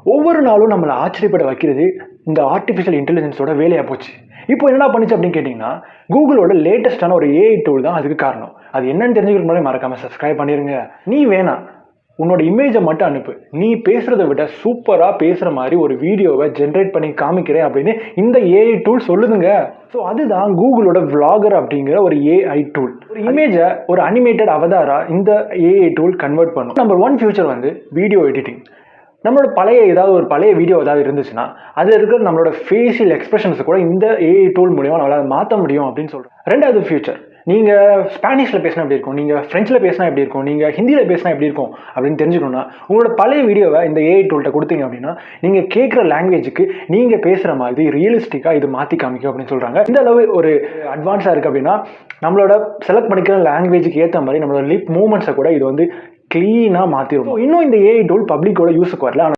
ஒவ்வொரு நாளும் நம்மளை ஆச்சரியப்பட வைக்கிறது இந்த ஆர்டிஃபிஷியல் இன்டெலிஜென்ஸோட வேலையாக போச்சு. இப்போ என்னடா பண்ணிச்சு அப்படின்னு கேட்டிங்கன்னா, கூகுளோட லேட்டஸ்டான ஒரு ஏஐ டூல் தான் அதுக்கு காரணம். அது என்னன்னு தெரிஞ்சுக்கிற முன்னாடி மறக்காமல் சப்ஸ்கிரைப் பண்ணிடுங்க. நீ வேணாம், உன்னோட இமேஜை மட்டும் அனுப்பு, நீ பேசுகிறத விட சூப்பராக பேசுகிற மாதிரி ஒரு வீடியோவை ஜென்ரேட் பண்ணி காமிக்கிறேன் அப்படின்னு இந்த ஏஐ டூல் சொல்லுதுங்க. ஸோ அதுதான் கூகுளோட விளாகர் அப்படிங்கிற ஒரு ஏஐ டூல். ஒரு இமேஜை ஒரு அனிமேட்டட் அவதாரா இந்த ஏஐ டூல் கன்வெர்ட் பண்ணும். நம்பர் 1 ஃபியூச்சர் வந்து வீடியோ எடிட்டிங். நம்மளோட பழைய வீடியோ ஏதாவது இருந்துச்சுன்னா அதில் இருக்கிற நம்மளோட ஃபேஷியல் எக்ஸ்பிரஷன்ஸை கூட இந்த ஏஐ டூல் மூலியமாக நம்மளால் மாற்ற முடியும் அப்படின்னு சொல்கிறோம். ரெண்டாவது ஃபியூச்சர், நீங்கள் ஸ்பானிஷில் பேசினா எப்படி இருக்கும், நீங்கள் ஃப்ரெஞ்சில் பேசினா எப்படி இருக்கும், நீங்கள் ஹிந்தியில் பேசினா எப்படி இருக்கும் அப்படின்னு தெரிஞ்சுக்கணும்னா உங்களோட பழைய வீடியோவை இந்த ஏஐ டூல்கிட்ட கொடுத்தீங்க அப்படின்னா நீங்கள் கேட்குற லாங்குவேஜுக்கு நீங்கள் பேசுகிற மாதிரி ரியலிஸ்டிக்காக இது மாற்றி காமிக்கும் அப்படின்னு சொல்கிறாங்க. இந்த அளவு ஒரு அட்வான்ஸாக இருக்குது அப்படின்னா நம்மளோட செலக்ட் பண்ணிக்கிற லாங்குவேஜுக்கு ஏற்ற மாதிரி நம்மளோட லிப் மூமெண்ட்ஸை கூட இது வந்து க்ளீனாக மாற்றிடும். இன்னும் இந்த ஏஐ டூல் பப்ளிக்கோட யூஸுக்கு வரல.